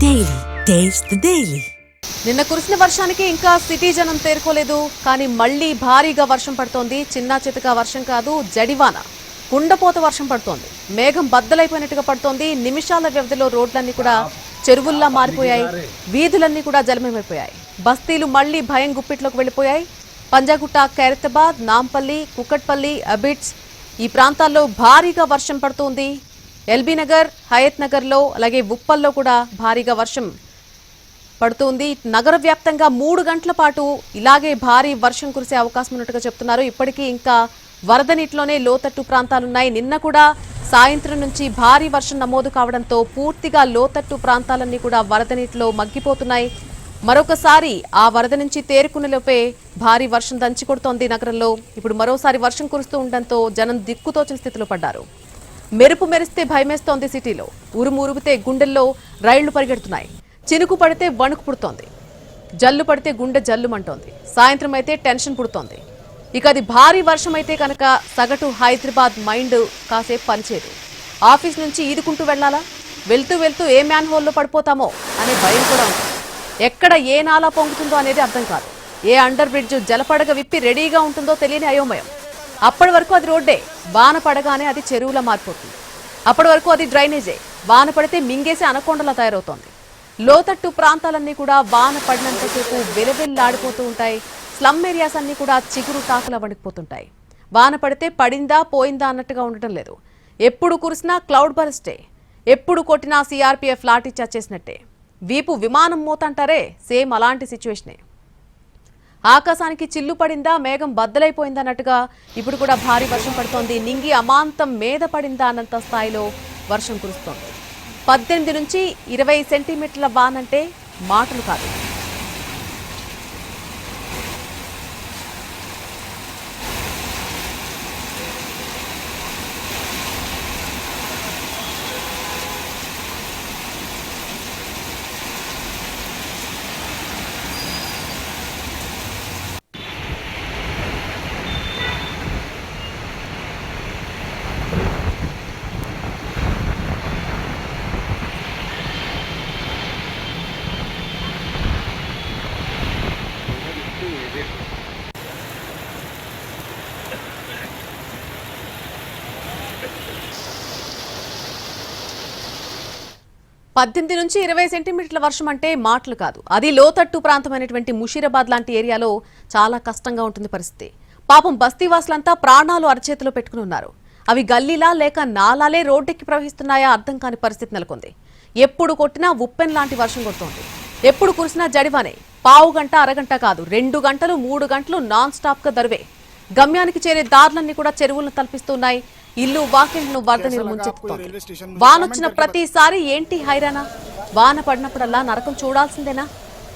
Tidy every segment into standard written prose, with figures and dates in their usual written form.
Daily taste the daily. నిన్న కురిసిన వర్షానికి ఇంకా సిటీ జనం తేరుకోలేదు. కానీ మళ్లీ భారీగా వర్షం పడుతోంది. చిన్న చితక వర్షం కాదు, జడివాన, కుండపోత వర్షం పడుతోంది. మేఘం బద్దలైపోయినట్టుగా పడుతోంది. నిమిషాల వ్యవధిలో రోడ్లన్నీ కూడా చెరువుల్లా మారిపోయాయి. వీధులన్నీ కూడా జలమయమైపోయాయి. బస్తీలు మళ్లీ భయం గుప్పిట్లోకి వెళ్లిపోయాయి. పంజాగుట్ట, ఖైరతాబాద్, నాంపల్లి, కుకట్పల్లి, అబిడ్స్ ఈ ప్రాంతాల్లో భారీగా వర్షం పడుతోంది. ఎల్బీ నగర్, హయత్ నగర్లో అలాగే ఉప్పల్లో కూడా భారీగా వర్షం పడుతోంది. నగర వ్యాప్తంగా 3 గంటల పాటు ఇలాగే భారీ వర్షం కురిసే అవకాశం ఉన్నట్టుగా చెప్తున్నారు. ఇప్పటికీ ఇంకా వరద నీటిలోనే లోతట్టు ప్రాంతాలున్నాయి. నిన్న కూడా సాయంత్రం నుంచి భారీ వర్షం నమోదు కావడంతో పూర్తిగా లోతట్టు ప్రాంతాలన్నీ కూడా వరద నీటిలో మగ్గిపోతున్నాయి. మరొకసారి ఆ వరద నుంచి తేరుకునే లోపే భారీ వర్షం దంచికొడుతోంది నగరంలో. ఇప్పుడు మరోసారి వర్షం కురుస్తూ ఉండడంతో జనం దిక్కుతోచిన స్థితిలో పడ్డారు. మెరుపు మెరిస్తే భయమేస్తోంది సిటీలో. ఉరుము ఉరుగితే గుండెల్లో రైళ్లు పరిగెడుతున్నాయి. చినుకు పడితే వణుకు పుడుతోంది. జల్లు పడితే గుండె జల్లుమంటోంది. సాయంత్రం అయితే టెన్షన్ పుడుతోంది. ఇక అది భారీ వర్షం అయితే కనుక సగటు హైదరాబాద్ మైండ్ కాసేపు పనిచేయదు. ఆఫీస్ నుంచి ఈదుకుంటూ వెళ్లాలా, వెళ్తూ వెళ్తూ ఏ మ్యాన్ హోల్లో పడిపోతామో అనే భయం కూడా ఉంది. ఎక్కడ ఏ నాలా పొంగుతుందో అనేది అర్థం కాదు. ఏ అండర్ బ్రిడ్జ్ జలపడగ విప్పి రెడీగా ఉంటుందో తెలియని అయోమయం. అప్పటి వరకు అది రోడ్డే, వాన పడగానే అది చెరువులా మారిపోతుంది. అప్పటి వరకు అది డ్రైనేజే, వాన పడితే మింగేసి అనకొండలా తయారవుతోంది. లోతట్టు ప్రాంతాలన్నీ కూడా వాన పడినంతసేపు వెలవెల్లాడిపోతూ ఉంటాయి. స్లమ్ ఏరియాస్ అన్నీ కూడా చిగురు టాకులా వణికిపోతుంటాయి. వాన పడితే పడిందా పోయిందా అన్నట్టుగా ఉండటం లేదు. ఎప్పుడు కురిసినా క్లౌడ్ బరస్టే, ఎప్పుడు కొట్టినా సిఆర్పీఎఫ్ లాఠీ చార్జ్ చేసినట్టే. వీపు విమానం మోతంటారే, సేమ్ అలాంటి సిచ్యువేషనే. ఆకాశానికి చిల్లు పడిందా, మేఘం బద్దలైపోయిందా అన్నట్టుగా ఇప్పుడు కూడా భారీ వర్షం పడుతోంది. నింగి అమాంతం మీద పడిందా అన్నంత స్థాయిలో వర్షం కురుస్తోంది. 18 నుంచి 20 సెంటీమీటర్ల వానంటే మాటలు కాదు. పద్దెనిమిది నుంచి 20 సెంటీమీటర్ల వర్షం అంటే మాటలు కాదు. అది లోతట్టు ప్రాంతమైనటువంటి ముషీరాబాద్ లాంటి ఏరియాలో చాలా కష్టంగా ఉంటుంది పరిస్థితి. పాపం బస్తీవాసులంతా ప్రాణాలు అరచేతిలో పెట్టుకుని ఉన్నారు. అవి గల్లీలా లేక నాలాలే రోడ్డెక్కి ప్రవహిస్తున్నాయా అర్థం కాని పరిస్థితి నెలకొంది. ఎప్పుడు కొట్టినా ఉప్పెన్ లాంటి వర్షం కొడుతోంది. ఎప్పుడు కురిసినా జడివానే. పావు గంట, అరగంట కాదు, 2 గంటలు 3 గంటలు నాన్ స్టాప్ గా దరువే. గమ్యానికి చేరే దారులన్నీ కూడా చెరువులను తలపిస్తున్నాయి. ఇల్లు వాకిళ్లను వరద నీరు ముంచెత్తుతోంది. వానొచ్చిన ప్రతిసారి ఏంటి హైరానా? వాన పడినప్పుడల్లా నరకం చూడాల్సిందేనా?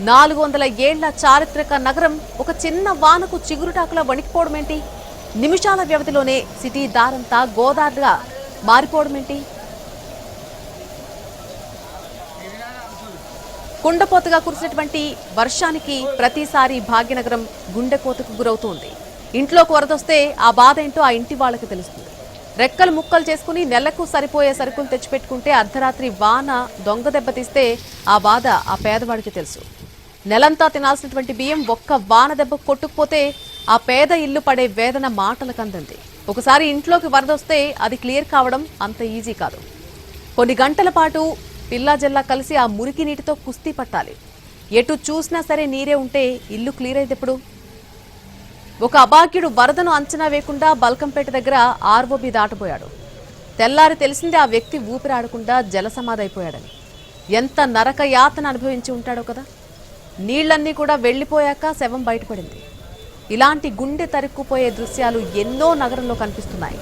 400 ఏళ్ల చారిత్రక నగరం ఒక చిన్న వానకు చిగురుటాకులా వణికిపోవడమేంటి? నిమిషాల వ్యవధిలోనే సిటీ దారంతా గోదావరిగా మారిపోవడమేంటి? కుండపోతగా కురిసినటువంటి వర్షానికి ప్రతిసారి భాగ్యనగరం గుండెపోతకు గురవుతోంది. ఇంట్లోకి వరదొస్తే ఆ బాధ ఏంటో ఆ ఇంటి వాళ్ళకి తెలుస్తుంది. రెక్కలు ముక్కలు చేసుకుని నెలకు సరిపోయే సరుకులు తెచ్చిపెట్టుకుంటే అర్ధరాత్రి వాన దొంగ దెబ్బతీస్తే ఆ బాధ ఆ పేదవాడికి తెలుసు. నెలంతా తినాల్సినటువంటి బియ్యం ఒక్క వాన దెబ్బ కొట్టుకుపోతే ఆ పేద ఇల్లు పడే వేదన మాటలకు అందంది. ఒకసారి ఇంట్లోకి వరదొస్తే అది క్లియర్ కావడం అంత ఈజీ కాదు. కొన్ని గంటల పాటు పిల్లా జల్లా కలిసి ఆ మురికి నీటితో కుస్తీ పట్టాలి. ఎటు చూసినా సరే నీరే ఉంటే ఇల్లు క్లియర్ అయితే ఎప్పుడు? ఒక అభాగ్యుడు వరదను అంచనా వేయకుండా బల్కంపేట దగ్గర ఆర్ఓబి దాటబోయాడు. తెల్లారి తెలిసిందే ఆ వ్యక్తి ఊపిరాడకుండా జలసమాధైపోయాడని. ఎంత నరక యాతన అనుభవించి ఉంటాడో కదా. నీళ్లన్నీ కూడా వెళ్లిపోయాక శవం బయటపడింది. ఇలాంటి గుండె తరుక్కుపోయే దృశ్యాలు ఎన్నో నగరంలో కనిపిస్తున్నాయి.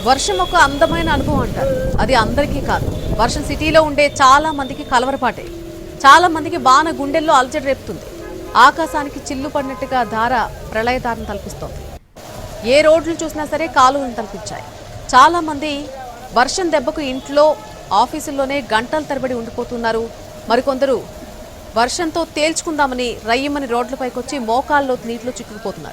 వర్షం ఒక అందమైన అనుభవం అంటారు. అది అందరికీ కాదు. వర్షం సిటీలో ఉండే చాలా మందికి కలవరపాటే. చాలా మందికి వాన గుండెల్లో అలజడి రేపుతుంది. ఆకాశానికి చిల్లు పడినట్టుగా ధార ప్రళయదారం తలపిస్తోంది. ఏ రోడ్లు చూసినా సరే కాలువలు తలపించాయి. చాలా మంది వర్షం దెబ్బకు ఇంట్లో ఆఫీసుల్లోనే గంటల తరబడి ఉండిపోతున్నారు. మరికొందరు వర్షంతో తేల్చుకుందామని రయ్యమని రోడ్లపైకొచ్చి మోకాల్లో నీటిలో చిక్కుకుపోతున్నారు.